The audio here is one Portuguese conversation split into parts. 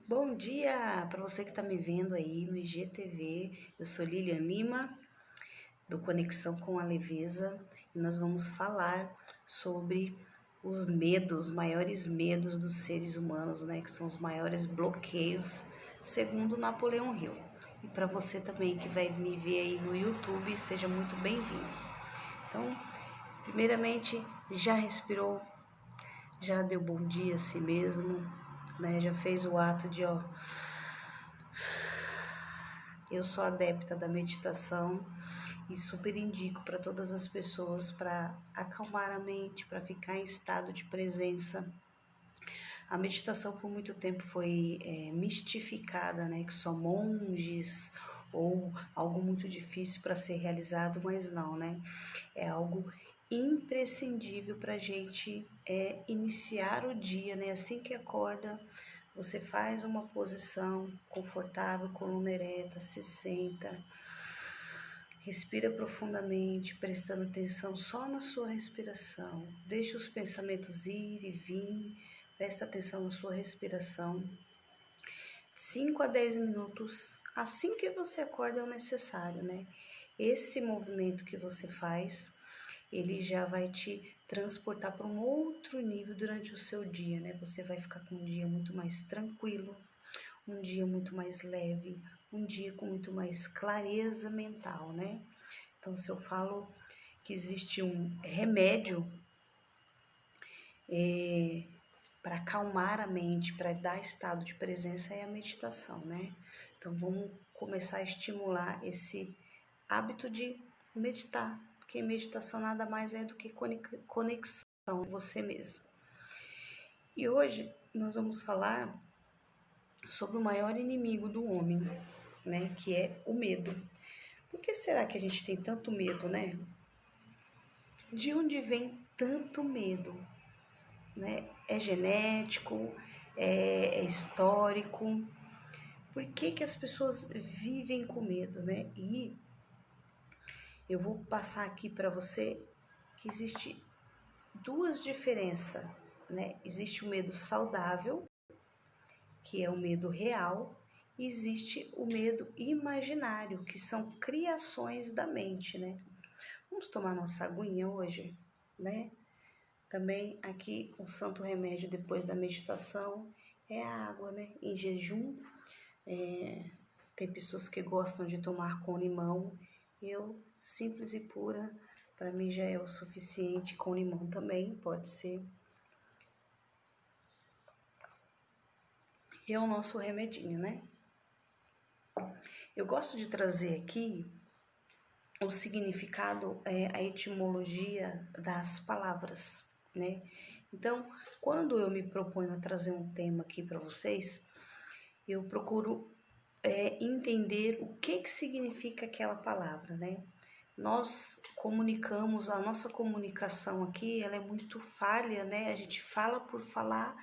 Bom dia para você que está me vendo aí no IGTV. Eu sou Lilian Lima, do Conexão com a Leveza, e nós vamos falar sobre os medos, maiores medos dos seres humanos, né? Que são os maiores bloqueios, segundo Napoleão Hill. E para você também que vai me ver aí no YouTube, seja muito bem-vindo. Então, primeiramente, já respirou? Já deu bom dia a si mesmo, né? Já fez o ato de, eu sou adepta da meditação e super indico para todas as pessoas para acalmar a mente, para ficar em estado de presença. A meditação por muito tempo foi mistificada, né? Que só monges ou algo muito difícil para ser realizado, mas não, né? É algo imprescindível para a gente iniciar o dia, né? Assim que acorda, você faz uma posição confortável, coluna ereta, se senta, respira profundamente, prestando atenção só na sua respiração. Deixa os pensamentos ir e vir, presta atenção na sua respiração. 5 a 10 minutos, assim que você acorda é o necessário, né? Esse movimento que você faz, ele já vai te transportar para um outro nível durante o seu dia, né? Você vai ficar com um dia muito mais tranquilo, um dia muito mais leve, um dia com muito mais clareza mental, né? Então, se eu falo que existe um remédio para acalmar a mente, para dar estado de presença, é a meditação, né? Então, vamos começar a estimular esse hábito de meditar, porque meditação nada mais é do que conexão com você mesmo. E hoje nós vamos falar sobre o maior inimigo do homem, né? Que é o medo. Por que será que a gente tem tanto medo, né? De onde vem tanto medo, né? É genético, é histórico. Por que que as pessoas vivem com medo, né? E eu vou passar aqui para você que existe duas diferenças, né? Existe o medo saudável, que é o medo real, e existe o medo imaginário, que são criações da mente, né? Vamos tomar nossa aguinha hoje, né? Também aqui o santo remédio depois da meditação é a água, né? Em jejum, tem pessoas que gostam de tomar com limão. Eu, simples e pura, para mim já é o suficiente. Com limão também, pode ser. E é o nosso remedinho, né? Eu gosto de trazer aqui o significado, a etimologia das palavras, né? Então, quando eu me proponho a trazer um tema aqui para vocês, eu procuro entender o que significa aquela palavra, né? Nós comunicamos, a nossa comunicação aqui, ela é muito falha, né? A gente fala por falar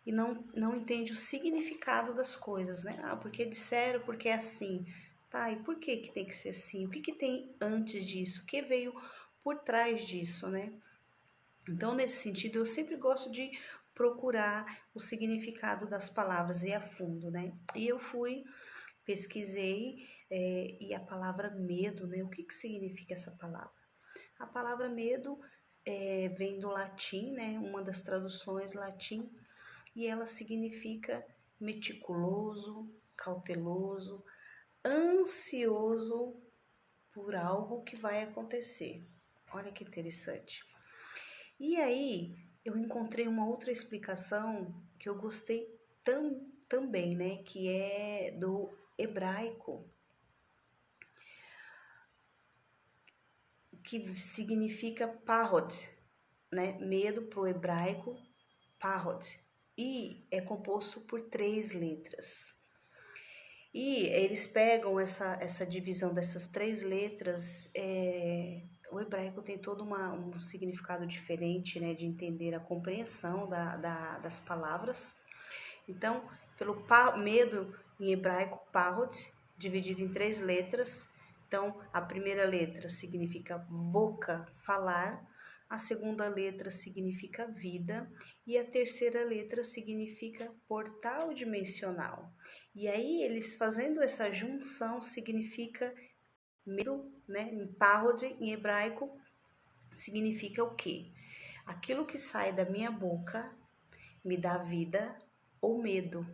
e não entende o significado das coisas, né? Ah, porque disseram, porque é assim. Tá, e por que que tem que ser assim? O que que tem antes disso? O que veio por trás disso, né? Então, nesse sentido, eu sempre gosto de procurar o significado das palavras e a fundo, né? E eu pesquisei e a palavra medo, né? O que que significa essa palavra? A palavra medo vem do latim, né? Uma das traduções latim, e ela significa meticuloso, cauteloso, ansioso por algo que vai acontecer. Olha que interessante. E aí eu encontrei uma outra explicação que eu gostei também, né? Que é do hebraico, que significa parod, né? Medo para o hebraico, parod. E é composto por 3 letras. E eles pegam essa divisão dessas 3 letras, o hebraico tem todo um significado diferente, né, de entender a compreensão das palavras. Então, pelo medo em hebraico, parod, dividido em 3 letras. Então, a primeira letra significa boca, falar. a segunda letra significa vida e a terceira letra significa portal dimensional. E aí eles fazendo essa junção significa medo, né? Em Parod, em hebraico, significa o quê? Aquilo que sai da minha boca me dá vida ou medo.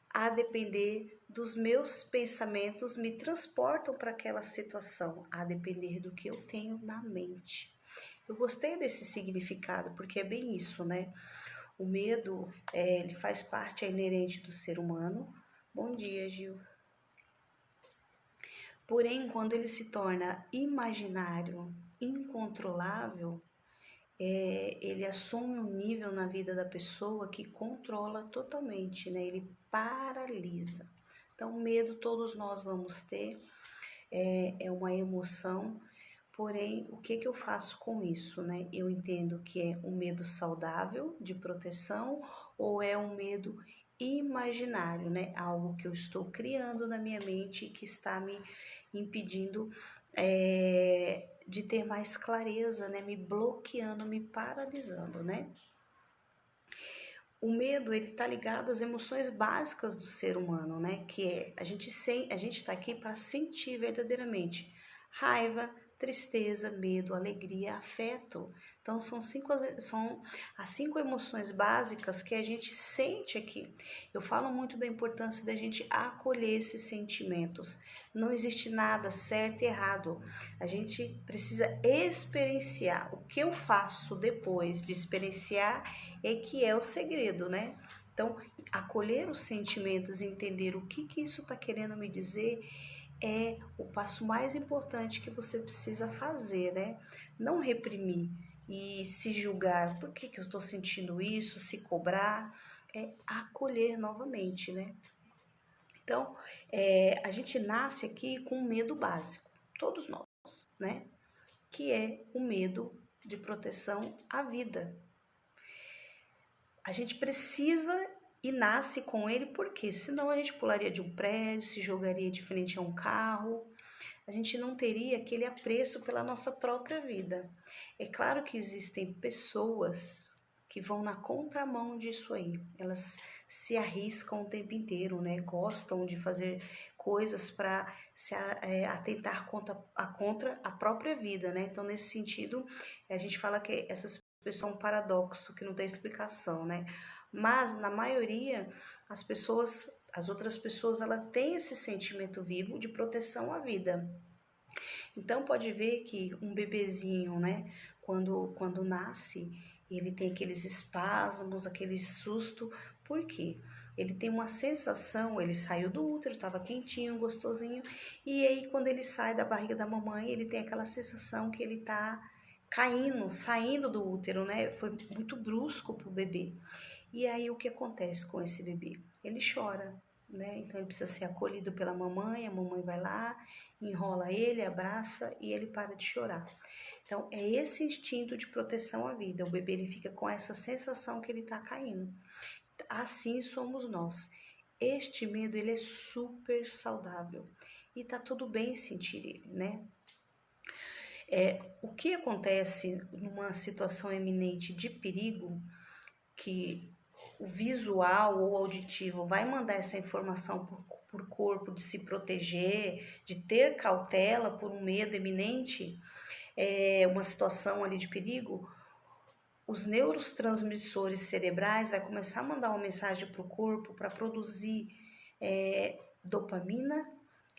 A depender dos meus pensamentos, me transportam para aquela situação, a depender do que eu tenho na mente. Eu gostei desse significado, porque é bem isso, né? O medo, ele faz parte, é inerente do ser humano. Bom dia, Gil. Porém, quando ele se torna imaginário, incontrolável, ele assume um nível na vida da pessoa que controla totalmente, né? Ele paralisa. Então, medo todos nós vamos ter, é uma emoção, porém, o que eu faço com isso, né? Eu entendo que é um medo saudável de proteção ou é um medo imaginário, né? Algo que eu estou criando na minha mente que está me impedindo de ter mais clareza, né? Me bloqueando, me paralisando, né? O medo, ele tá ligado às emoções básicas do ser humano, né? Que é, a gente está aqui para sentir verdadeiramente raiva, tristeza, medo, alegria, afeto. Então, são as 5 emoções básicas que a gente sente aqui. Eu falo muito da importância da gente acolher esses sentimentos. Não existe nada certo e errado. A gente precisa experienciar. O que eu faço depois de experienciar é que é o segredo, né? Então, acolher os sentimentos, entender o que isso está querendo me dizer é o passo mais importante que você precisa fazer, né? Não reprimir e se julgar, por que eu estou sentindo isso, se cobrar, é acolher novamente, né? Então, a gente nasce aqui com um medo básico, todos nós, né? Que é o medo de proteção à vida. A gente precisa e nasce com ele, porque senão a gente pularia de um prédio, se jogaria de frente a um carro, a gente não teria aquele apreço pela nossa própria vida. É claro que existem pessoas que vão na contramão disso aí. Elas se arriscam o tempo inteiro, né? Gostam de fazer coisas para se atentar contra a própria vida, né? Então, nesse sentido, a gente fala que essas pessoas são um paradoxo, que não tem explicação, né? Mas, na maioria, as outras pessoas, ela têm esse sentimento vivo de proteção à vida. Então pode ver que um bebezinho, né, quando nasce, ele tem aqueles espasmos, aquele susto, por quê? Ele tem uma sensação, ele saiu do útero, estava quentinho, gostosinho, e aí quando ele sai da barriga da mamãe, ele tem aquela sensação que ele tá caindo, saindo do útero, né? Foi muito brusco pro bebê. E aí o que acontece com esse bebê? Ele chora, né? Então ele precisa ser acolhido pela mamãe, a mamãe vai lá, enrola ele, abraça e ele para de chorar. Então é esse instinto de proteção à vida. O bebê ele fica com essa sensação que ele está caindo. Assim somos nós. Este medo ele é super saudável e tá tudo bem sentir ele, né? O que acontece numa situação eminente de perigo, que o visual ou auditivo vai mandar essa informação por corpo de se proteger, de ter cautela por um medo iminente, uma situação ali de perigo, os neurotransmissores cerebrais vai começar a mandar uma mensagem para o corpo para produzir dopamina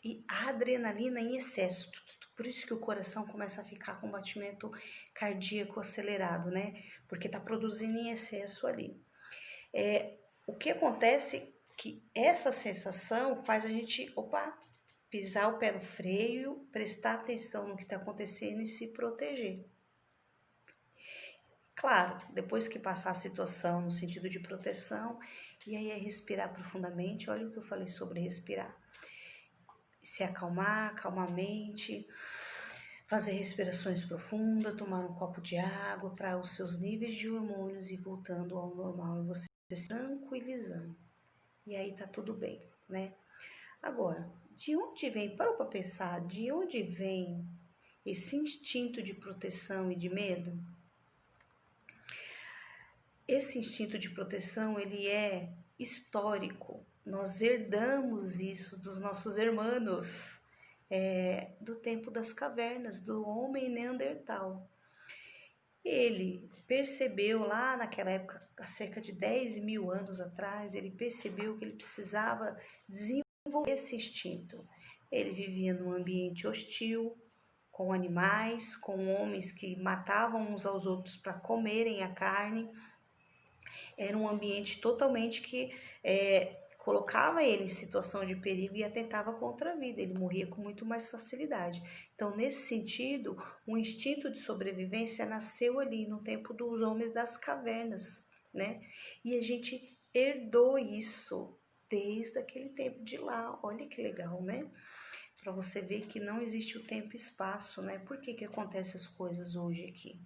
e adrenalina em excesso. Por isso que o coração começa a ficar com batimento cardíaco acelerado, né? Porque está produzindo em excesso ali. O que acontece é que essa sensação faz a gente, pisar o pé no freio, prestar atenção no que está acontecendo e se proteger. Claro, depois que passar a situação no sentido de proteção, e aí é respirar profundamente. Olha o que eu falei sobre respirar. Se acalmar, calmar a mente, fazer respirações profundas, tomar um copo de água para os seus níveis de hormônios ir voltando ao normal e você se tranquilizando. E aí tá tudo bem, né? Agora, de onde vem, parou para pensar, de onde vem esse instinto de proteção e de medo? esse instinto de proteção, ele é histórico. Nós herdamos isso dos nossos irmãos, do tempo das cavernas, do homem neandertal. Ele percebeu lá naquela época, há cerca de 10 mil anos atrás, ele percebeu que ele precisava desenvolver esse instinto. Ele vivia num ambiente hostil, com animais, com homens que matavam uns aos outros para comerem a carne. Era um ambiente totalmente que colocava ele em situação de perigo e atentava contra a vida. Ele morria com muito mais facilidade. Então, nesse sentido, o instinto de sobrevivência nasceu ali no tempo dos homens das cavernas, né? E a gente herdou isso desde aquele tempo de lá. Olha que legal, né? Para você ver que não existe o tempo e espaço, né? Por que acontecem as coisas hoje aqui?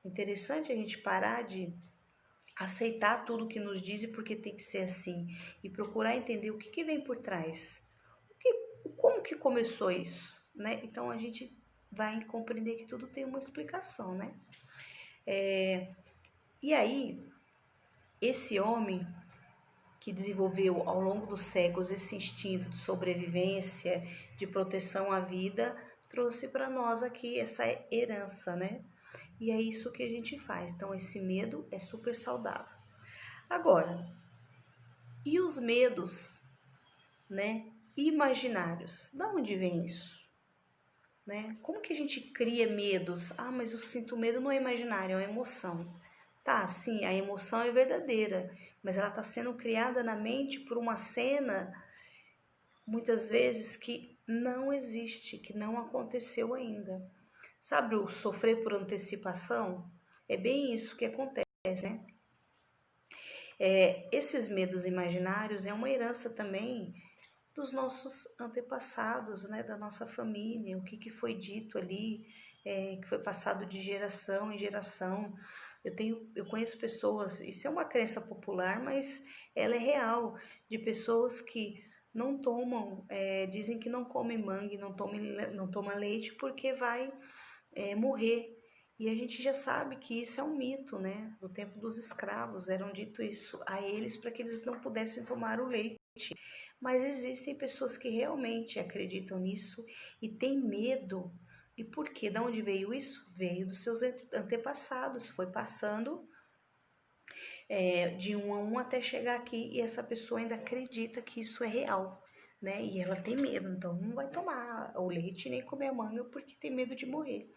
Interessante a gente parar de aceitar tudo que nos dizem porque tem que ser assim e procurar entender o que vem por trás, como que começou isso, né? Então a gente vai compreender que tudo tem uma explicação, né? E aí, esse homem que desenvolveu ao longo dos séculos esse instinto de sobrevivência, de proteção à vida, trouxe para nós aqui essa herança, né? E é isso que a gente faz. Então, esse medo é super saudável. Agora, e os medos, né, imaginários? Da onde vem isso? Né? Como que a gente cria medos? Ah, mas eu sinto medo não é imaginário, é uma emoção. Tá, sim, a emoção é verdadeira, mas ela está sendo criada na mente por uma cena, muitas vezes, que não existe, que não aconteceu ainda. Sabe o sofrer por antecipação? É bem isso que acontece, né? Esses medos imaginários é uma herança também dos nossos antepassados, né, da nossa família, o que foi dito ali, que foi passado de geração em geração. Eu conheço pessoas, isso é uma crença popular, mas ela é real, de pessoas que não tomam, dizem que não comem mangue, não toma leite porque vai morrer. E a gente já sabe que isso é um mito, né? No tempo dos escravos, eram dito isso a eles para que eles não pudessem tomar o leite. Mas existem pessoas que realmente acreditam nisso e têm medo. E por quê? De onde veio isso? Veio dos seus antepassados, foi passando de um a um até chegar aqui e essa pessoa ainda acredita que isso é real, né? E ela tem medo, então não vai tomar o leite nem comer a manga porque tem medo de morrer.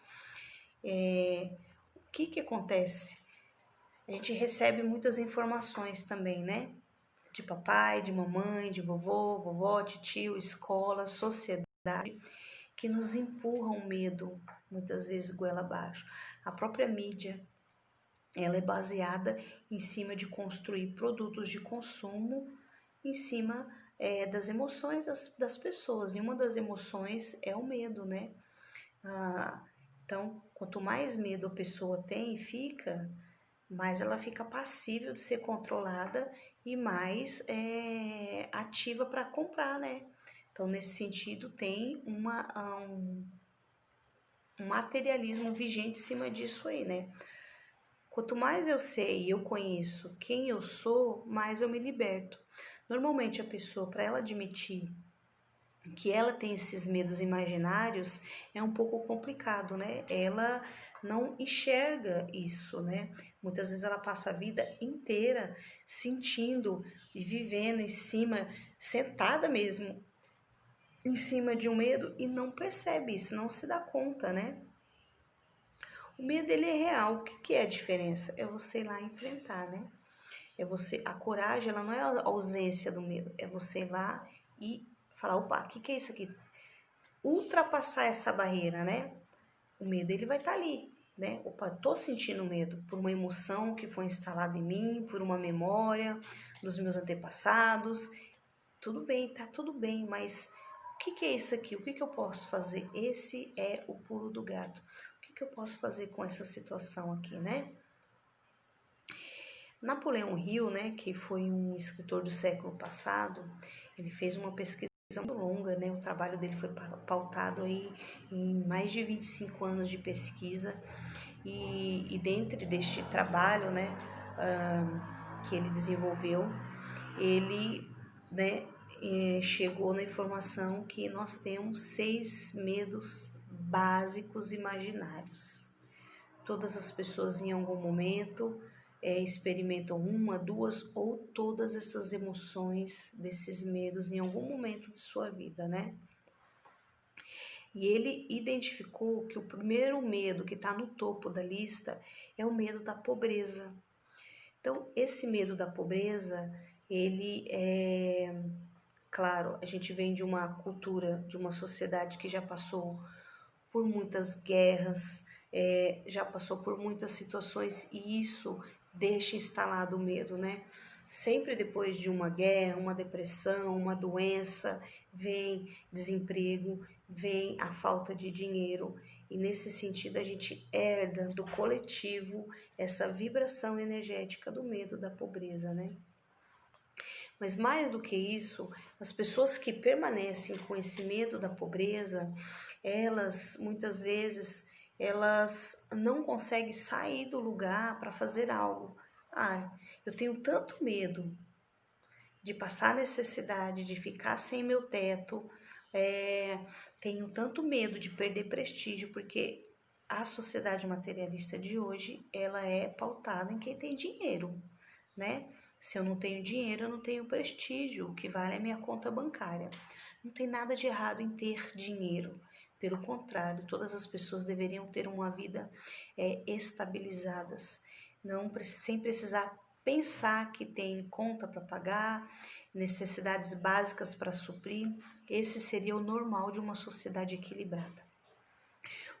O que acontece? A gente recebe muitas informações também, né? De papai, de mamãe, de vovô, vovó, tio, escola, sociedade, que nos empurram o medo, muitas vezes goela abaixo. A própria mídia, ela é baseada em cima de construir produtos de consumo, em cima das emoções das pessoas. E uma das emoções é o medo, né? Então, quanto mais medo a pessoa tem e fica, mais ela fica passível de ser controlada e mais ativa para comprar, né? Então, nesse sentido, tem um materialismo vigente em cima disso aí, né? Quanto mais eu sei e eu conheço quem eu sou, mais eu me liberto. Normalmente, a pessoa, para ela admitir que ela tem esses medos imaginários, é um pouco complicado, né? Ela não enxerga isso, né? Muitas vezes ela passa a vida inteira sentindo e vivendo em cima, sentada mesmo, em cima de um medo e não percebe isso, não se dá conta, né? O medo, ele é real. O que é a diferença? É você ir lá enfrentar, né? A coragem, ela não é a ausência do medo, é você ir lá e falar, opa, o que é isso aqui? Ultrapassar essa barreira, né? O medo, ele vai estar ali, né? Opa, tô sentindo medo por uma emoção que foi instalada em mim, por uma memória dos meus antepassados. Tudo bem, tá tudo bem, mas o que é isso aqui? O que eu posso fazer? Esse é o pulo do gato. O que eu posso fazer com essa situação aqui, né? Napoleão Hill, né, que foi um escritor do século passado, ele fez uma pesquisa muito longa, né? O trabalho dele foi pautado aí em mais de 25 anos de pesquisa e dentro deste trabalho, né, que ele desenvolveu, ele, né, chegou na informação que nós temos 6 medos básicos imaginários. Todas as pessoas em algum momento experimentam uma, duas ou todas essas emoções desses medos em algum momento de sua vida, né? E ele identificou que o primeiro medo que está no topo da lista é o medo da pobreza. Então, esse medo da pobreza, ele é... Claro, a gente vem de uma cultura, de uma sociedade que já passou por muitas guerras, já passou por muitas situações e isso deixa instalado o medo, né? Sempre depois de uma guerra, uma depressão, uma doença, vem desemprego, vem a falta de dinheiro. E nesse sentido a gente herda do coletivo essa vibração energética do medo da pobreza, né? Mas mais do que isso, as pessoas que permanecem com esse medo da pobreza, elas muitas vezes elas não conseguem sair do lugar para fazer algo. Ah, eu tenho tanto medo de passar necessidade, de ficar sem meu teto, tenho tanto medo de perder prestígio, porque a sociedade materialista de hoje, ela é pautada em quem tem dinheiro, né? Se eu não tenho dinheiro, eu não tenho prestígio, o que vale é minha conta bancária. Não tem nada de errado em ter dinheiro. Pelo contrário, todas as pessoas deveriam ter uma vida estabilizadas, não sem precisar pensar que tem conta para pagar, necessidades básicas para suprir. Esse seria o normal de uma sociedade equilibrada.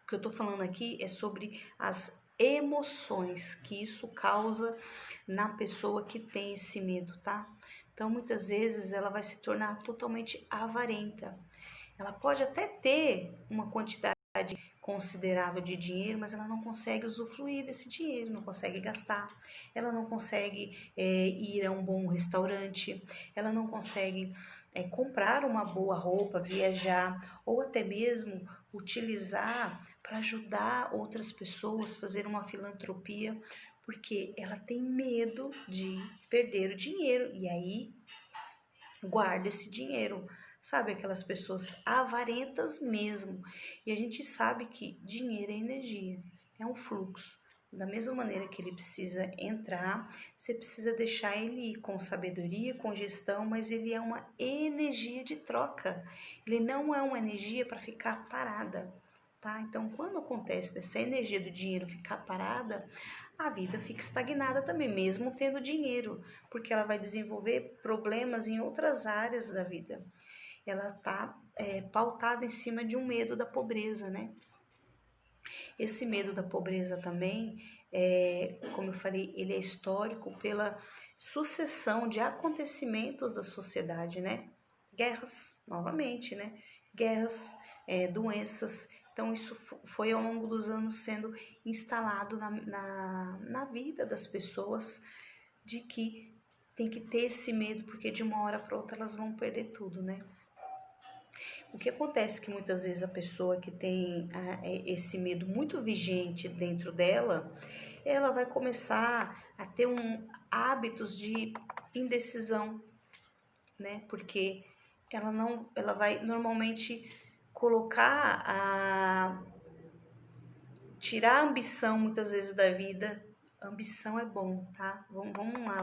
O que eu estou falando aqui é sobre as emoções que isso causa na pessoa que tem esse medo, tá? Então, muitas vezes ela vai se tornar totalmente avarenta. Ela pode até ter uma quantidade considerável de dinheiro, mas ela não consegue usufruir desse dinheiro, não consegue gastar, ela não consegue ir a um bom restaurante, ela não consegue comprar uma boa roupa, viajar ou até mesmo utilizar para ajudar outras pessoas, fazer uma filantropia, porque ela tem medo de perder o dinheiro e aí guarda esse dinheiro. Sabe, aquelas pessoas avarentas mesmo. E a gente sabe que dinheiro é energia, é um fluxo. Da mesma maneira que ele precisa entrar, você precisa deixar ele ir com sabedoria, com gestão, mas ele é uma energia de troca. Ele não é uma energia para ficar parada, tá? Então, quando acontece dessa energia do dinheiro ficar parada, a vida fica estagnada também, mesmo tendo dinheiro, porque ela vai desenvolver problemas em outras áreas da vida. Ela está pautada em cima de um medo da pobreza, né? Esse medo da pobreza também, como eu falei, ele é histórico pela sucessão de acontecimentos da sociedade, né? Guerras, novamente, né? Guerras, doenças. Então, isso foi ao longo dos anos sendo instalado na vida das pessoas de que tem que ter esse medo, porque de uma hora para outra elas vão perder tudo, né? O que acontece é que muitas vezes a pessoa que tem esse medo muito vigente dentro dela, ela vai começar a ter hábitos de indecisão, né? Porque ela vai normalmente tirar a ambição muitas vezes da vida. A ambição é bom, tá? Vamos lá,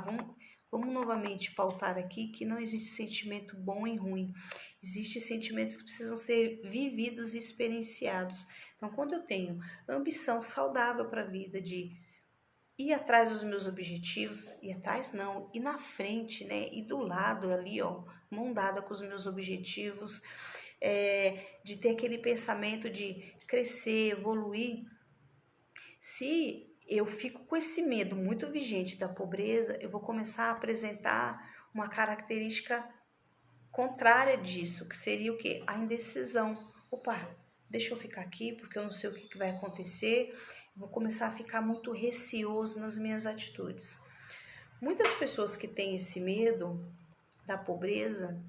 vamos novamente pautar aqui que não existe sentimento bom e ruim. Existem sentimentos que precisam ser vividos e experienciados. Então, quando eu tenho ambição saudável para a vida de ir atrás dos meus objetivos, ir atrás não, ir na frente, né? E do lado ali, ó, mão dada com os meus objetivos, de ter aquele pensamento de crescer, evoluir. Se eu fico com esse medo muito vigente da pobreza, eu vou começar a apresentar uma característica contrária disso, que seria o quê? A indecisão. Opa, deixa eu ficar aqui porque eu não sei o que vai acontecer. Eu vou começar a ficar muito receoso nas minhas atitudes. Muitas pessoas que têm esse medo da pobreza,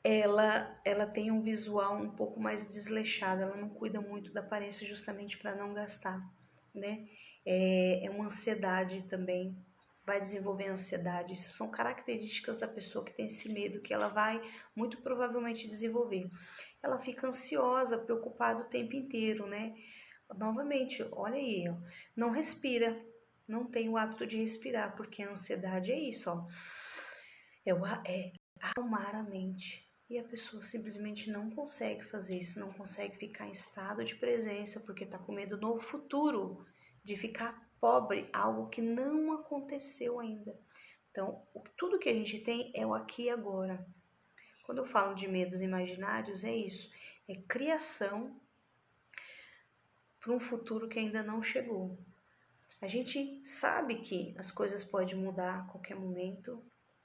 ela tem um visual um pouco mais desleixado, ela não cuida muito da aparência justamente para não gastar. né? É uma ansiedade também, vai desenvolver ansiedade. Isso são características da pessoa que tem esse medo, que ela vai muito provavelmente desenvolver. Ela fica ansiosa, preocupada o tempo inteiro, né? Novamente, olha aí, ó, não respira, não tem o hábito de respirar, porque a ansiedade é isso, ó, é acalmar a mente. E a pessoa simplesmente não consegue fazer isso, não consegue ficar em estado de presença, porque está com medo no futuro de ficar pobre, algo que não aconteceu ainda. Então, tudo que a gente tem é o aqui e agora. Quando eu falo de medos imaginários, é isso, é criação para um futuro que ainda não chegou. A gente sabe que as coisas podem mudar a qualquer momento,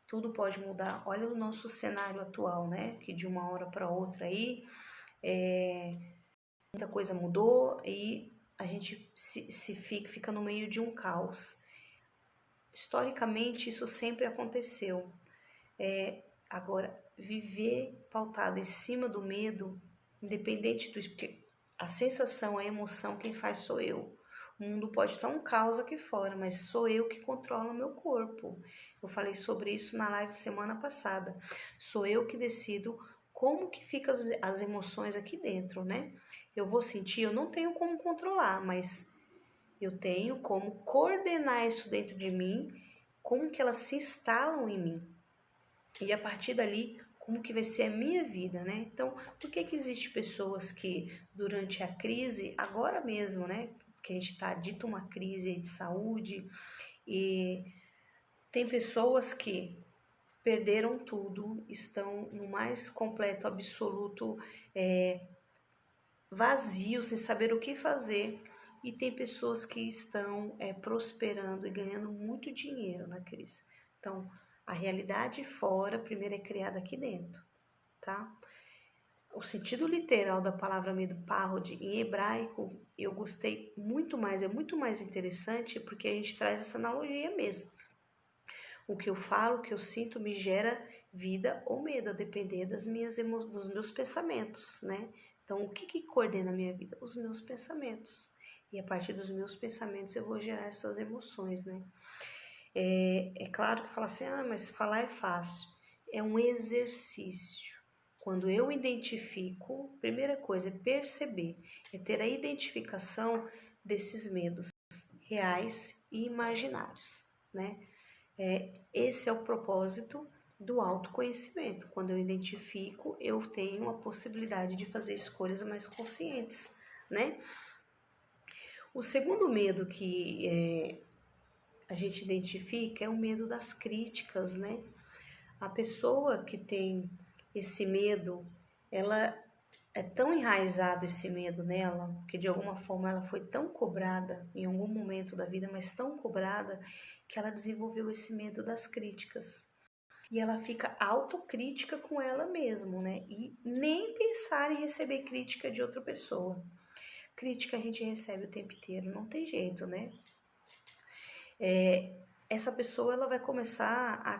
tudo pode mudar. Olha o nosso cenário atual, né? Que de uma hora para outra aí, muita coisa mudou e a gente fica no meio de um caos. Historicamente, isso sempre aconteceu. Agora, viver pautado em cima do medo, independente do... Porque a sensação, a emoção, quem faz sou eu. O mundo pode estar um caos aqui fora, mas sou eu que controlo o meu corpo. Eu falei sobre isso na live semana passada. Sou eu que decido como que ficam as emoções aqui dentro, né? Eu vou sentir, eu não tenho como controlar, mas eu tenho como coordenar isso dentro de mim, como que elas se instalam em mim. E a partir dali, como que vai ser a minha vida, né? Então, por que que existe pessoas que durante a crise, agora mesmo, né, que a gente está dito uma crise de saúde, e tem pessoas que perderam tudo, estão no mais completo, absoluto vazio, sem saber o que fazer, e tem pessoas que estão prosperando e ganhando muito dinheiro na crise. Então, a realidade fora primeiro é criada aqui dentro, tá? O sentido literal da palavra medo, parod, em hebraico, eu gostei muito mais, é muito mais interessante porque a gente traz essa analogia mesmo. O que eu falo, o que eu sinto me gera vida ou medo, a depender dos meus pensamentos, né? Então, o que coordena a minha vida? Os meus pensamentos. E a partir dos meus pensamentos eu vou gerar essas emoções, né? É claro que fala assim, mas falar é fácil. É um exercício. Quando eu identifico, primeira coisa é perceber, é ter a identificação desses medos reais e imaginários, né? Esse é o propósito do autoconhecimento. Quando eu identifico, eu tenho a possibilidade de fazer escolhas mais conscientes, né? O segundo medo que a gente identifica é o medo das críticas, né? A pessoa que tem esse medo, ela é tão enraizado esse medo nela, que de alguma forma ela foi tão cobrada em algum momento da vida, mas tão cobrada, que ela desenvolveu esse medo das críticas. E ela fica autocrítica com ela mesma, né? E nem pensar em receber crítica de outra pessoa. Crítica a gente recebe o tempo inteiro, não tem jeito, né? Essa pessoa ela vai começar a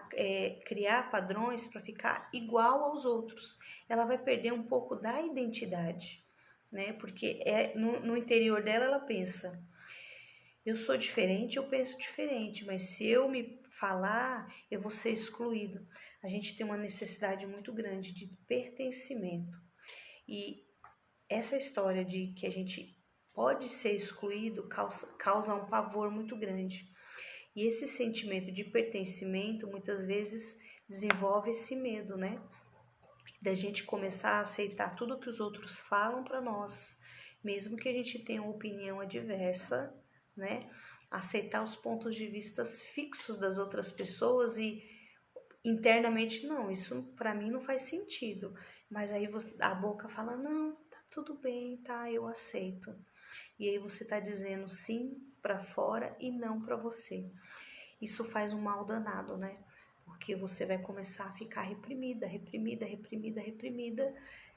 criar padrões para ficar igual aos outros. Ela vai perder um pouco da identidade, né? Porque no interior dela ela pensa, eu sou diferente, eu penso diferente, mas se eu me falar, eu vou ser excluído. A gente tem uma necessidade muito grande de pertencimento. E essa história de que a gente pode ser excluído causa um pavor muito grande. E esse sentimento de pertencimento muitas vezes desenvolve esse medo, né? Da gente começar a aceitar tudo que os outros falam para nós, mesmo que a gente tenha uma opinião adversa, né? Aceitar os pontos de vista fixos das outras pessoas e internamente, não, isso para mim não faz sentido. Mas aí a boca fala, não, tá tudo bem, tá, eu aceito. E aí você tá dizendo sim para fora e não para você. Isso faz um mal danado, né? Porque você vai começar a ficar reprimida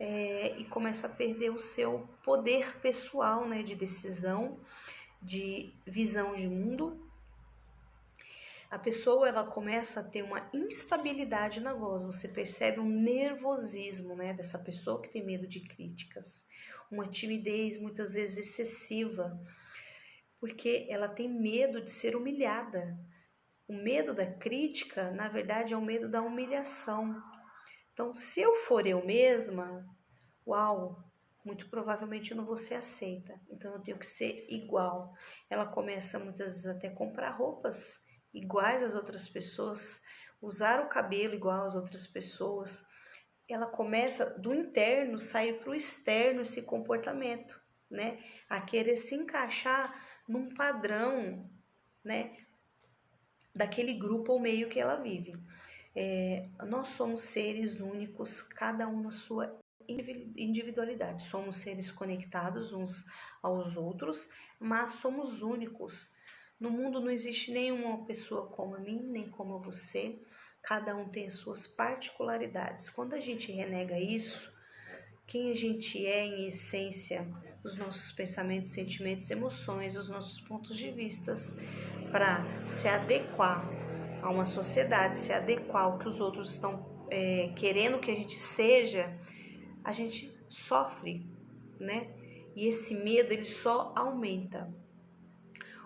e começa a perder o seu poder pessoal, né? De decisão, de visão de mundo. A pessoa ela começa a ter uma instabilidade na voz, você percebe um nervosismo, né? Dessa pessoa que tem medo de críticas, uma timidez muitas vezes excessiva. porque ela tem medo de ser humilhada. O medo da crítica, na verdade, é o medo da humilhação. Então, se eu for eu mesma, uau, muito provavelmente eu não vou ser aceita. Então, eu tenho que ser igual. Ela começa muitas vezes até a comprar roupas iguais às outras pessoas, usar o cabelo igual às outras pessoas. Ela começa do interno sair para o externo esse comportamento, né? A querer se encaixar num padrão, né? Daquele grupo ou meio que ela vive. Nós somos seres únicos, cada um na sua individualidade. Somos seres conectados uns aos outros, mas somos únicos. No mundo não existe nenhuma pessoa como a mim, nem como a você. Cada um tem as suas particularidades. Quando a gente renega isso, quem a gente é em essência, os nossos pensamentos, sentimentos, emoções, os nossos pontos de vistas, para se adequar a uma sociedade, se adequar ao que os outros estão querendo que a gente seja, a gente sofre, né? E esse medo, ele só aumenta.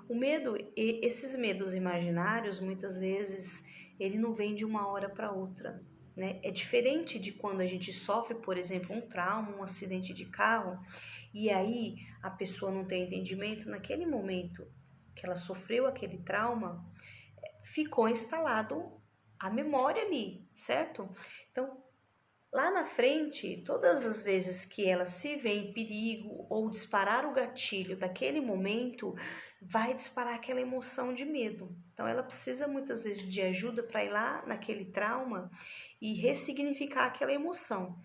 O medo, esses medos imaginários, muitas vezes, ele não vem de uma hora para outra, né? É diferente de quando a gente sofre, por exemplo, um trauma, um acidente de carro, e aí a pessoa não tem entendimento, naquele momento que ela sofreu aquele trauma, ficou instalado a memória ali, certo? Então, lá na frente, todas as vezes que ela se vê em perigo ou disparar o gatilho daquele momento, vai disparar aquela emoção de medo. Então, ela precisa muitas vezes de ajuda para ir lá naquele trauma e ressignificar aquela emoção.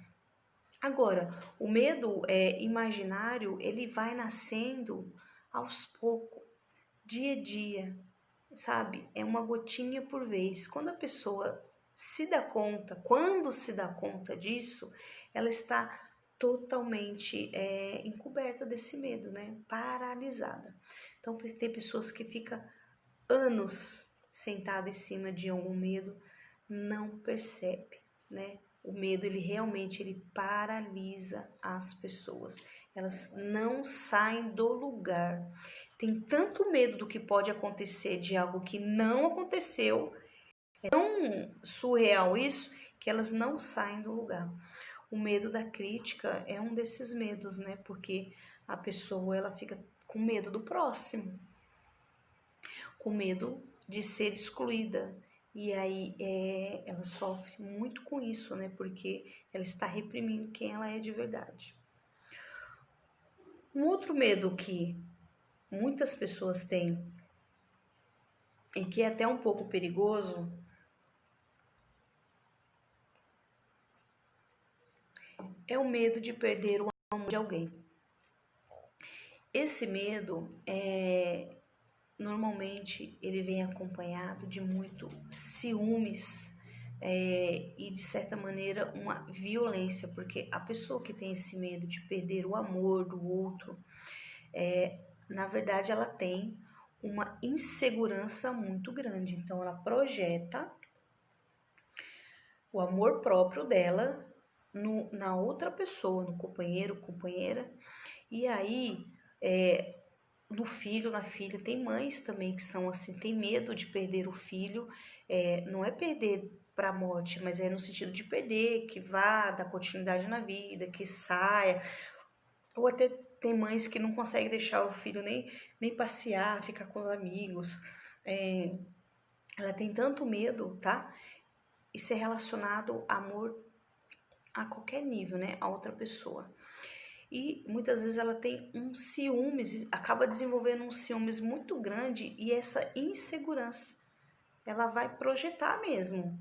Agora, o medo imaginário, ele vai nascendo aos poucos, dia a dia, sabe? É uma gotinha por vez. Quando a pessoa se dá conta, quando se dá conta disso, ela está totalmente encoberta desse medo, né? Paralisada. Então, tem pessoas que ficam anos sentadas em cima de algum medo, não percebe, né? O medo, ele realmente, ele paralisa as pessoas. Elas não saem do lugar. Tem tanto medo do que pode acontecer de algo que não aconteceu, é tão surreal isso, que elas não saem do lugar. O medo da crítica é um desses medos, né? Porque a pessoa, ela fica com medo do próximo, com medo de ser excluída. E aí ela sofre muito com isso, né? Porque ela está reprimindo quem ela é de verdade. Um outro medo que muitas pessoas têm e que é até um pouco perigoso é o medo de perder o amor de alguém. Esse medo normalmente ele vem acompanhado de muito ciúmes e de certa maneira uma violência, porque a pessoa que tem esse medo de perder o amor do outro, na verdade ela tem uma insegurança muito grande, então ela projeta o amor próprio dela na outra pessoa, no companheiro, companheira, e aí no filho, na filha. Tem mães também que são assim, tem medo de perder o filho, não é perder para a morte, mas é no sentido de perder, que vá dar continuidade na vida, que saia, ou até tem mães que não conseguem deixar o filho nem passear, ficar com os amigos, ela tem tanto medo, tá? Isso é relacionado a amor a qualquer nível, né, a outra pessoa. E muitas vezes ela tem um ciúmes, acaba desenvolvendo um ciúmes muito grande e essa insegurança, ela vai projetar mesmo,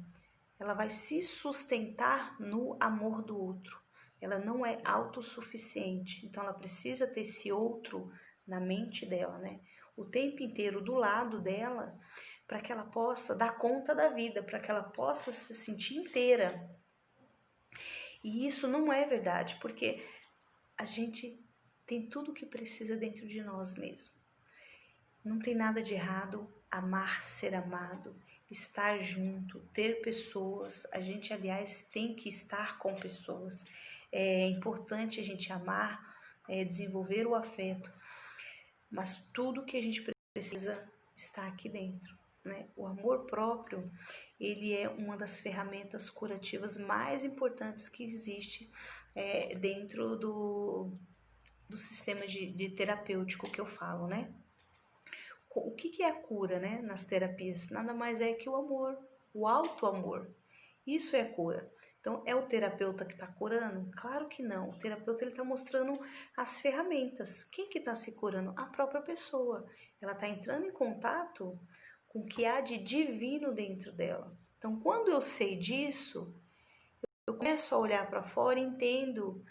ela vai se sustentar no amor do outro. Ela não é autossuficiente, então ela precisa ter esse outro na mente dela, né? O tempo inteiro do lado dela, para que ela possa dar conta da vida, para que ela possa se sentir inteira. E isso não é verdade, porque a gente tem tudo o que precisa dentro de nós mesmos. Não tem nada de errado amar, ser amado, estar junto, ter pessoas. A gente, aliás, tem que estar com pessoas. É importante a gente amar, desenvolver o afeto. mas tudo que a gente precisa está aqui dentro, né? O amor próprio, ele é uma das ferramentas curativas mais importantes que existe dentro do sistema de terapêutico que eu falo, né? O que é a cura, né, nas terapias? Nada mais é que o amor, o auto-amor. Isso é a cura. Então, é o terapeuta que está curando? Claro que não. O terapeuta está mostrando as ferramentas. Quem que está se curando? A própria pessoa. Ela está entrando em contato com o que há de divino dentro dela. Então, quando eu sei disso, eu começo a olhar para fora e entendo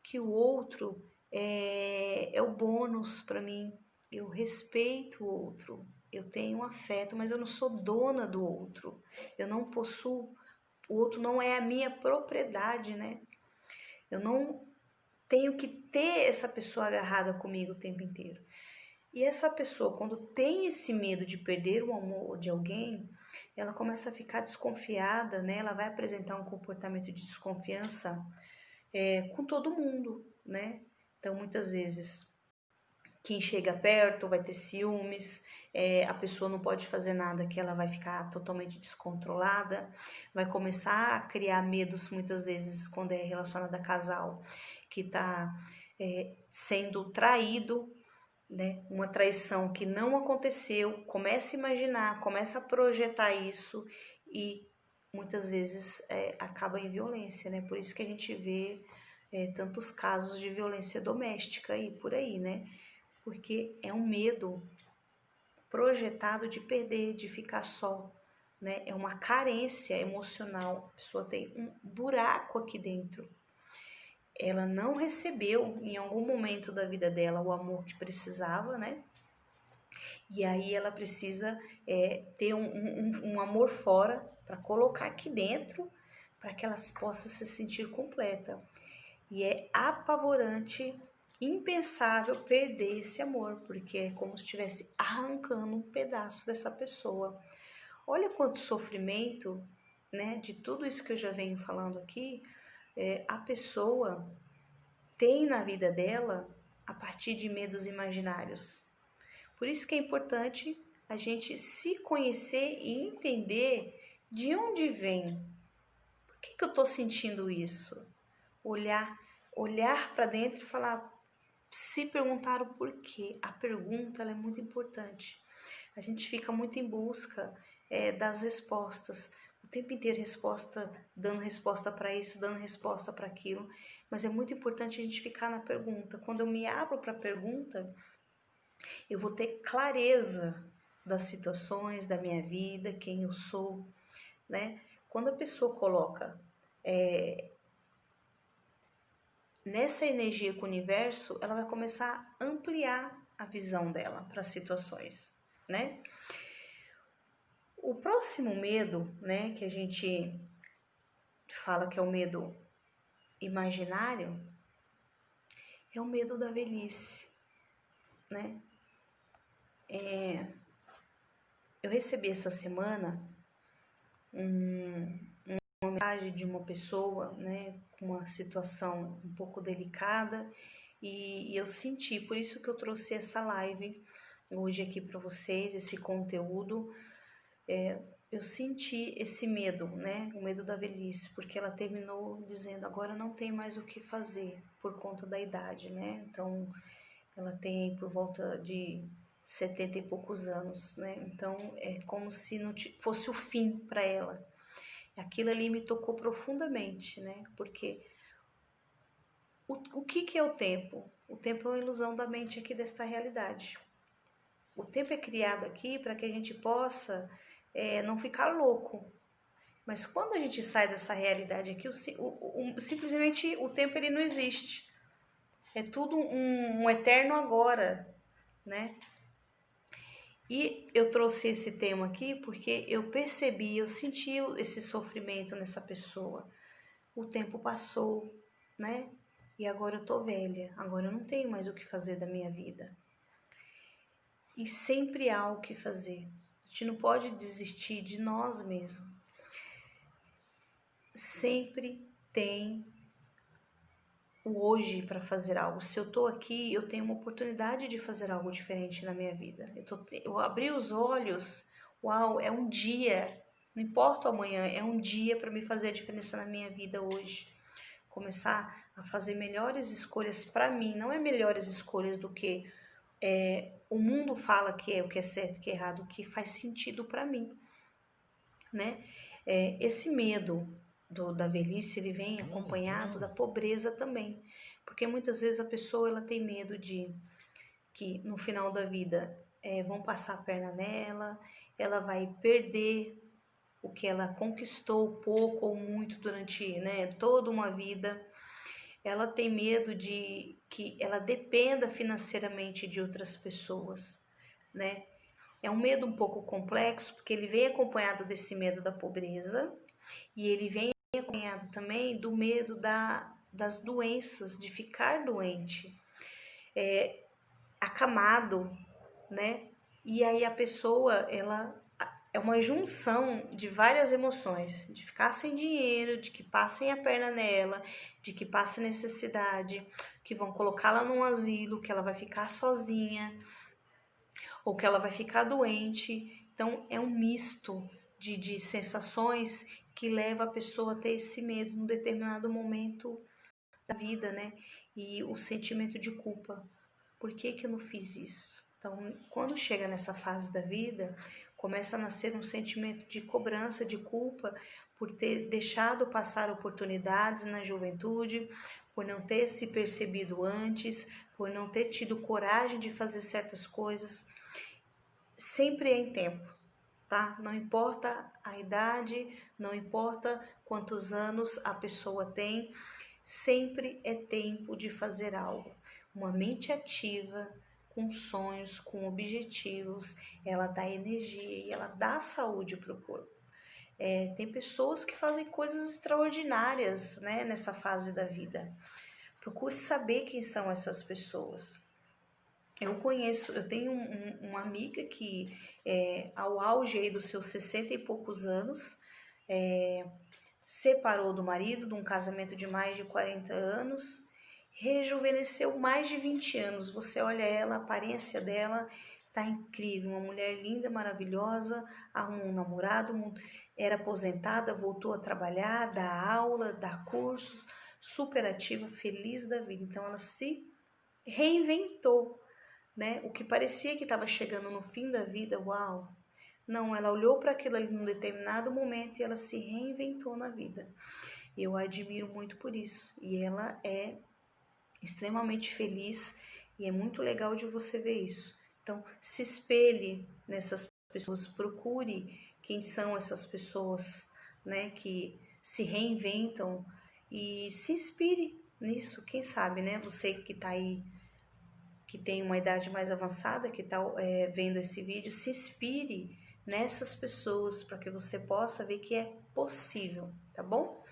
que o outro é o bônus para mim. Eu respeito o outro, eu tenho um afeto, mas eu não sou dona do outro. Eu não possuo, o outro não é a minha propriedade, né? Eu não tenho que ter essa pessoa agarrada comigo o tempo inteiro. E essa pessoa, quando tem esse medo de perder o amor de alguém, ela começa a ficar desconfiada, né? Ela vai apresentar um comportamento de desconfiança com todo mundo, né? Então, muitas vezes, quem chega perto vai ter ciúmes, a pessoa não pode fazer nada que ela vai ficar totalmente descontrolada, vai começar a criar medos muitas vezes quando é relacionada a casal, que está sendo traído, né? Uma traição que não aconteceu, começa a imaginar, começa a projetar isso e muitas vezes acaba em violência, né? Por isso que a gente vê tantos casos de violência doméstica aí por aí, né? Porque é um medo projetado de perder, de ficar só, né? É uma carência emocional. A pessoa tem um buraco aqui dentro. Ela não recebeu em algum momento da vida dela o amor que precisava, né? E aí ela precisa ter um amor fora para colocar aqui dentro para que ela possa se sentir completa. E é apavorante, impensável perder esse amor, porque é como se estivesse arrancando um pedaço dessa pessoa. Olha quanto sofrimento, né, de tudo isso que eu já venho falando aqui, a pessoa tem na vida dela a partir de medos imaginários. Por isso que é importante a gente se conhecer e entender de onde vem. Por que eu estou sentindo isso? Olhar para dentro e falar, se perguntar o porquê. A pergunta ela é muito importante. A gente fica muito em busca das respostas. O tempo inteiro dando resposta para isso, dando resposta para aquilo. Mas é muito importante a gente ficar na pergunta. Quando eu me abro para a pergunta, eu vou ter clareza das situações, da minha vida, quem eu sou, né? Quando a pessoa coloca nessa energia com o universo, ela vai começar a ampliar a visão dela para as situações, né? O próximo medo, né, que a gente fala que é o medo imaginário, é o medo da velhice, né? Eu recebi essa semana uma mensagem de uma pessoa, né, com uma situação um pouco delicada e eu senti, por isso que eu trouxe essa live hoje aqui para vocês, esse conteúdo. Eu senti esse medo, né, o medo da velhice, porque ela terminou dizendo agora não tem mais o que fazer por conta da idade, né? Então ela tem por volta de 70 e poucos anos, né? Então é como se não fosse o fim para ela. Aquilo ali me tocou profundamente, né? Porque o que é o tempo? O tempo é uma ilusão da mente aqui desta realidade. O tempo é criado aqui para que a gente possa não ficar louco. Mas quando a gente sai dessa realidade aqui, simplesmente o tempo ele não existe. É tudo um eterno agora, né? E eu trouxe esse tema aqui porque eu percebi, eu senti esse sofrimento nessa pessoa. O tempo passou, né? E agora eu tô velha, agora eu não tenho mais o que fazer da minha vida. E sempre há o que fazer. A gente não pode desistir de nós mesmos. Sempre tem o hoje para fazer algo. Se eu tô aqui, eu tenho uma oportunidade de fazer algo diferente na minha vida. Eu abri os olhos, uau, é um dia, não importa o amanhã, é um dia para me fazer a diferença na minha vida hoje. Começar a fazer melhores escolhas para mim, não é melhores escolhas do que o mundo fala que é o que é certo, o que é errado, o que faz sentido para mim, né? Esse medo da velhice, ele vem acompanhado da pobreza também, porque muitas vezes a pessoa ela tem medo de que no final da vida vão passar a perna nela, ela vai perder o que ela conquistou pouco ou muito durante, né, toda uma vida. Ela tem medo de que ela dependa financeiramente de outras pessoas, né? É um medo um pouco complexo, porque ele vem acompanhado desse medo da pobreza e ele vem acompanhado também do medo das doenças, de ficar doente, acamado, né? E aí a pessoa, ela é uma junção de várias emoções, de ficar sem dinheiro, de que passem a perna nela, de que passe necessidade, que vão colocá-la num asilo, que ela vai ficar sozinha, ou que ela vai ficar doente. Então é um misto de sensações que leva a pessoa a ter esse medo num determinado momento da vida, né? E o sentimento de culpa. Por que que eu não fiz isso? Então, quando chega nessa fase da vida, começa a nascer um sentimento de cobrança, de culpa por ter deixado passar oportunidades na juventude, por não ter se percebido antes, por não ter tido coragem de fazer certas coisas. Sempre é em tempo, tá? Não importa a idade, não importa quantos anos a pessoa tem, sempre é tempo de fazer algo. Uma mente ativa, com sonhos, com objetivos, ela dá energia e ela dá saúde para o corpo. Tem pessoas que fazem coisas extraordinárias, né, nessa fase da vida. Procure saber quem são essas pessoas. Eu tenho uma amiga que ao auge aí dos seus 60 e poucos anos, separou do marido, de um casamento de mais de 40 anos, rejuvenesceu mais de 20 anos. Você olha ela, a aparência dela tá incrível, uma mulher linda, maravilhosa, arrumou um namorado, era aposentada, voltou a trabalhar, dar aula, dar cursos, super ativa, feliz da vida. Então ela se reinventou, né? O que parecia que estava chegando no fim da vida, uau! Não, ela olhou para aquilo ali num determinado momento e ela se reinventou na vida. Eu a admiro muito por isso. E ela é extremamente feliz e é muito legal de você ver isso. Então, se espelhe nessas pessoas, procure quem são essas pessoas, né, que se reinventam e se inspire nisso. Quem sabe, né? Você que está aí que tem uma idade mais avançada, que está vendo esse vídeo, se inspire nessas pessoas para que você possa ver que é possível, tá bom?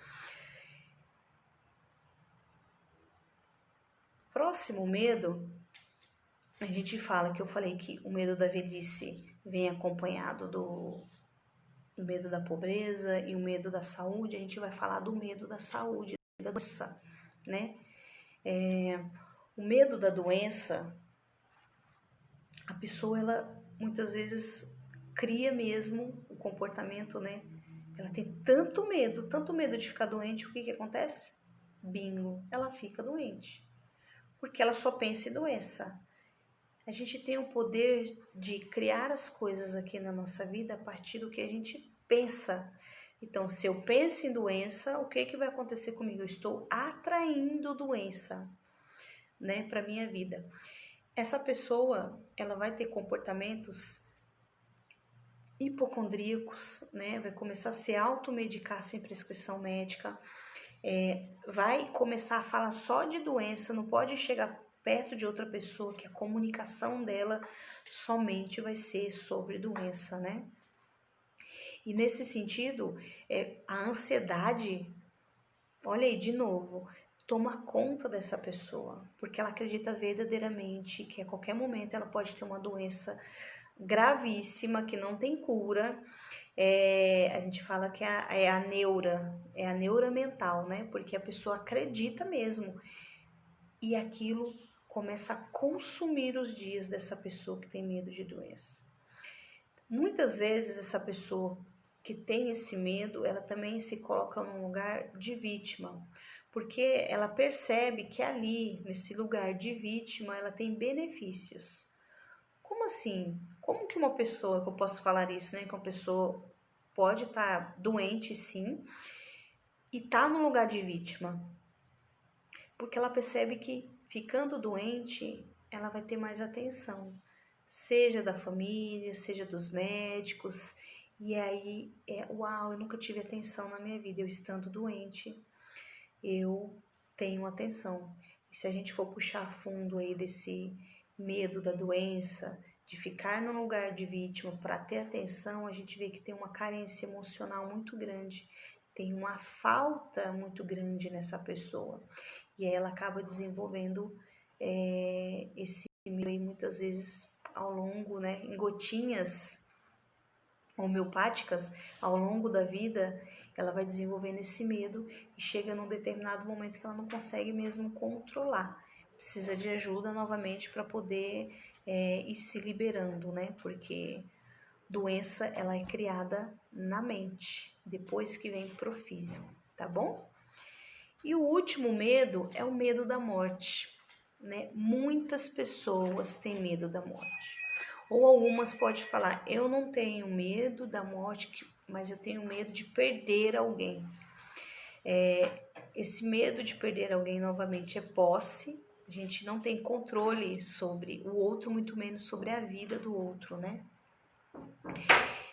Próximo medo, a gente fala que eu falei que o medo da velhice vem acompanhado do medo da pobreza e o medo da saúde. A gente vai falar do medo da saúde, da doença, né? O medo da doença, a pessoa, ela muitas vezes cria mesmo o comportamento, né? Ela tem tanto medo de ficar doente, o que que acontece? Bingo, ela fica doente. Porque ela só pensa em doença. A gente tem o poder de criar as coisas aqui na nossa vida a partir do que a gente pensa. Então, se eu penso em doença, o que que vai acontecer comigo? Eu estou atraindo doença, né, para minha vida. Essa pessoa, ela vai ter comportamentos hipocondríacos, né? Vai começar a se automedicar sem prescrição médica, vai começar a falar só de doença, não pode chegar perto de outra pessoa, que a comunicação dela somente vai ser sobre doença, né? E nesse sentido, a ansiedade, olha aí de novo, toma conta dessa pessoa, porque ela acredita verdadeiramente que a qualquer momento ela pode ter uma doença gravíssima que não tem cura. A gente fala que é a neura mental, né? Porque a pessoa acredita mesmo e aquilo começa a consumir os dias dessa pessoa que tem medo de doença. Muitas vezes essa pessoa que tem esse medo, ela também se coloca num lugar de vítima, porque ela percebe que ali, nesse lugar de vítima, ela tem benefícios. Como assim? Como que uma pessoa, que eu posso falar isso, né? Que uma pessoa pode estar doente, sim, e tá no lugar de vítima, porque ela percebe que ficando doente, ela vai ter mais atenção, seja da família, seja dos médicos, e aí uau, eu nunca tive atenção na minha vida, eu estando doente, eu tenho atenção. E se a gente for puxar fundo aí desse medo da doença, de ficar no lugar de vítima para ter atenção, a gente vê que tem uma carência emocional muito grande, tem uma falta muito grande nessa pessoa. E aí ela acaba desenvolvendo esse medo aí muitas vezes ao longo, né, em gotinhas homeopáticas, ao longo da vida, ela vai desenvolvendo esse medo e chega num determinado momento que ela não consegue mesmo controlar. Precisa de ajuda novamente para poder ir se liberando, né? Porque doença, ela é criada na mente, depois que vem pro físico, tá bom? E o último medo é o medo da morte, né? Muitas pessoas têm medo da morte. Ou algumas podem falar, eu não tenho medo da morte, mas eu tenho medo de perder alguém. Esse medo de perder alguém novamente é posse. A gente não tem controle sobre o outro, muito menos sobre a vida do outro, né?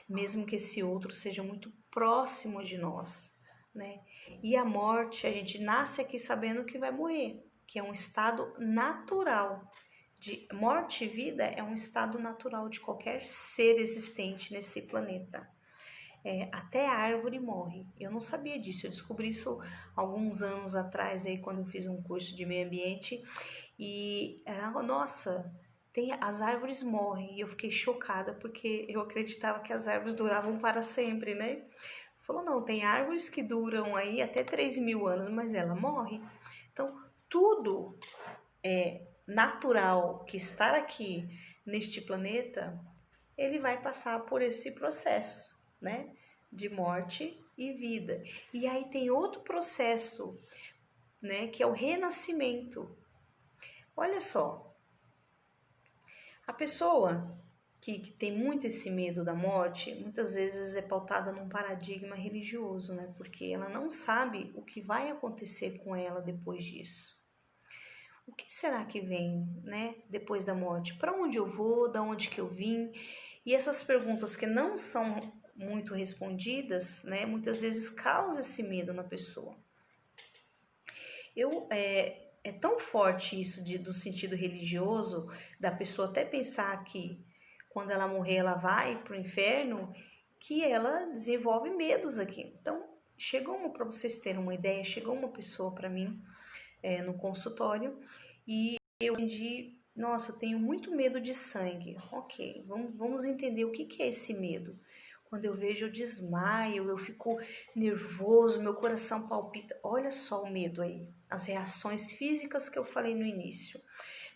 Mesmo que esse outro seja muito próximo de nós, né? E a morte, a gente nasce aqui sabendo que vai morrer, que é um estado natural. De morte e vida é um estado natural de qualquer ser existente nesse planeta. Até a árvore morre. Eu não sabia disso, eu descobri isso alguns anos atrás, aí, quando eu fiz um curso de meio ambiente. E, nossa, as árvores morrem. E eu fiquei chocada, porque eu acreditava que as árvores duravam para sempre, né? Falou, não, tem árvores que duram aí até 3.000 anos, mas ela morre. Então, tudo natural que está aqui neste planeta, ele vai passar por esse processo, né? De morte e vida. E aí tem outro processo, né? Que é o renascimento. Olha só, a pessoa que tem muito esse medo da morte, muitas vezes é pautada num paradigma religioso, né? Porque ela não sabe o que vai acontecer com ela depois disso. O que será que vem, né, depois da morte? Para onde eu vou? Da onde que eu vim? E essas perguntas que não são muito respondidas, né, muitas vezes causam esse medo na pessoa. É tão forte isso do sentido religioso, da pessoa até pensar que quando ela morrer ela vai para o inferno, que ela desenvolve medos aqui. Então, para vocês terem uma ideia, chegou uma pessoa para mim no consultório e eu entendi, nossa, eu tenho muito medo de sangue. Ok, vamos entender o que é esse medo. Quando eu vejo, eu desmaio, eu fico nervoso, meu coração palpita. Olha só o medo aí, as reações físicas que eu falei no início.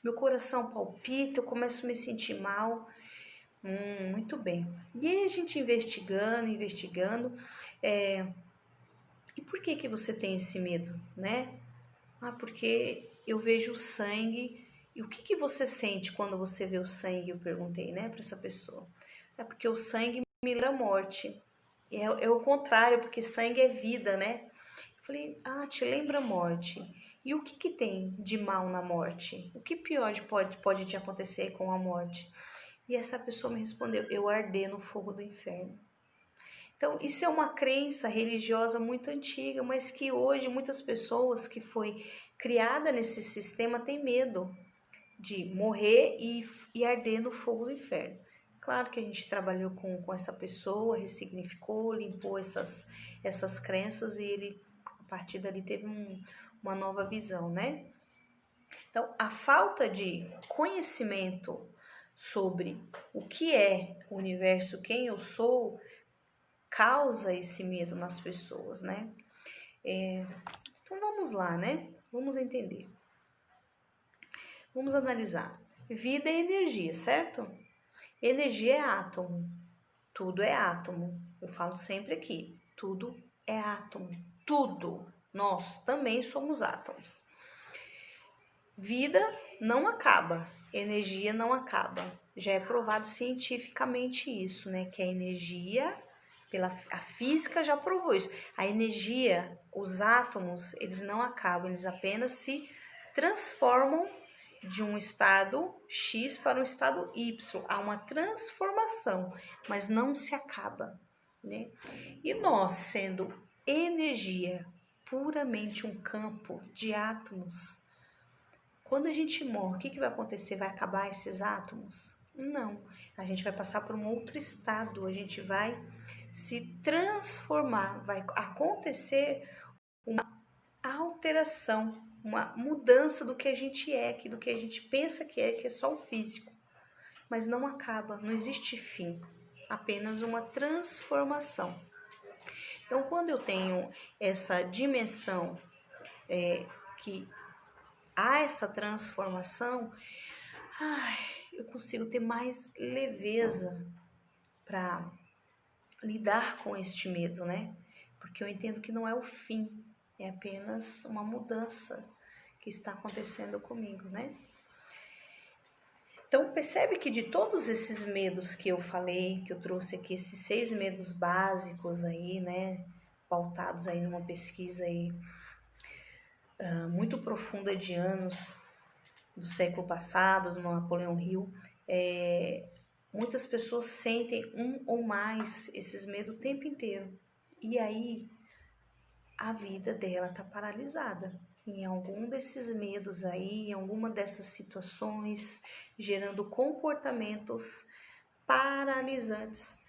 Meu coração palpita, eu começo a me sentir mal. Muito bem. E aí a gente investigando. E por que você tem esse medo, né? Porque eu vejo o sangue. E o que você sente quando você vê o sangue? Eu perguntei, né, para essa pessoa. É porque o sangue me lembra a morte. É o contrário, porque sangue é vida, né? Eu falei, te lembra a morte. E o que tem de mal na morte? O que pior pode te acontecer com a morte? E essa pessoa me respondeu, eu arder no fogo do inferno. Então, isso é uma crença religiosa muito antiga, mas que hoje muitas pessoas que foi criada nesse sistema têm medo de morrer e arder no fogo do inferno. Claro que a gente trabalhou com essa pessoa, ressignificou, limpou essas crenças e ele, a partir dali, teve uma nova visão, né? Então, a falta de conhecimento sobre o que é o universo, quem eu sou, causa esse medo nas pessoas, né? Então, vamos lá, né? Vamos entender. Vamos analisar. Vida é energia, certo? Energia é átomo. Tudo é átomo. Eu falo sempre aqui. Tudo é átomo. Tudo. Nós também somos átomos. Vida não acaba. Energia não acaba. Já é provado cientificamente isso, né? Que a energia, a física já provou isso. A energia, os átomos, eles não acabam. Eles apenas se transformam de um estado X para um estado Y. Há uma transformação, mas não se acaba, né? E nós, sendo energia, puramente um campo de átomos, quando a gente morre, o que vai acontecer? Vai acabar esses átomos? Não. A gente vai passar por um outro estado, a gente vai se transformar, vai acontecer uma alteração, uma mudança do que a gente é, do que a gente pensa que é só o físico. Mas não acaba, não existe fim, apenas uma transformação. Então, quando eu tenho essa dimensão que há essa transformação, eu consigo ter mais leveza para lidar com este medo, né? Porque eu entendo que não é o fim, é apenas uma mudança que está acontecendo comigo, né? Então, percebe que de todos esses medos que eu falei, que eu trouxe aqui, esses 6 medos básicos aí, né? Pautados aí numa pesquisa aí muito profunda de anos do século passado, do Napoleão Hill, muitas pessoas sentem um ou mais esses medos o tempo inteiro. E aí, a vida dela está paralisada em algum desses medos aí, em alguma dessas situações, gerando comportamentos paralisantes,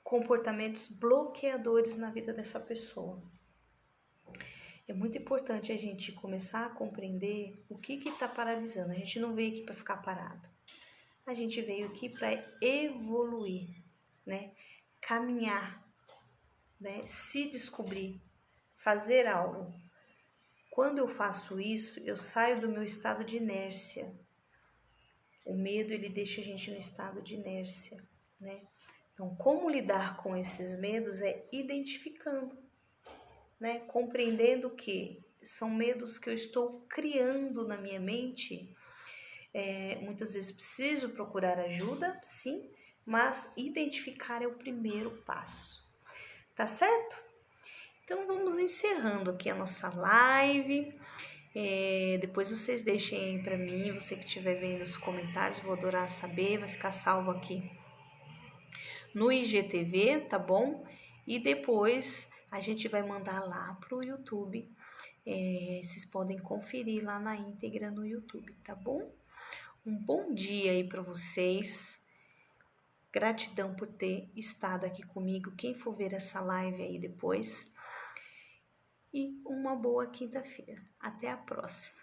comportamentos bloqueadores na vida dessa pessoa. É muito importante a gente começar a compreender o que está paralisando. A gente não veio aqui para ficar parado. A gente veio aqui para evoluir, né? Caminhar, né? Se descobrir, fazer algo. Quando eu faço isso, eu saio do meu estado de inércia. O medo, ele deixa a gente no estado de inércia, né? Então, como lidar com esses medos é identificando, né? Compreendendo que são medos que eu estou criando na minha mente. Muitas vezes preciso procurar ajuda, sim, mas identificar é o primeiro passo, tá certo? Então vamos encerrando aqui a nossa live. Depois vocês deixem aí pra mim, você que estiver vendo nos comentários, vou adorar saber, vai ficar salvo aqui no IGTV, tá bom? E depois a gente vai mandar lá pro YouTube. Vocês podem conferir lá na íntegra no YouTube, tá bom? Um bom dia aí para vocês. Gratidão por ter estado aqui comigo. Quem for ver essa live aí depois. E uma boa quinta-feira. Até a próxima.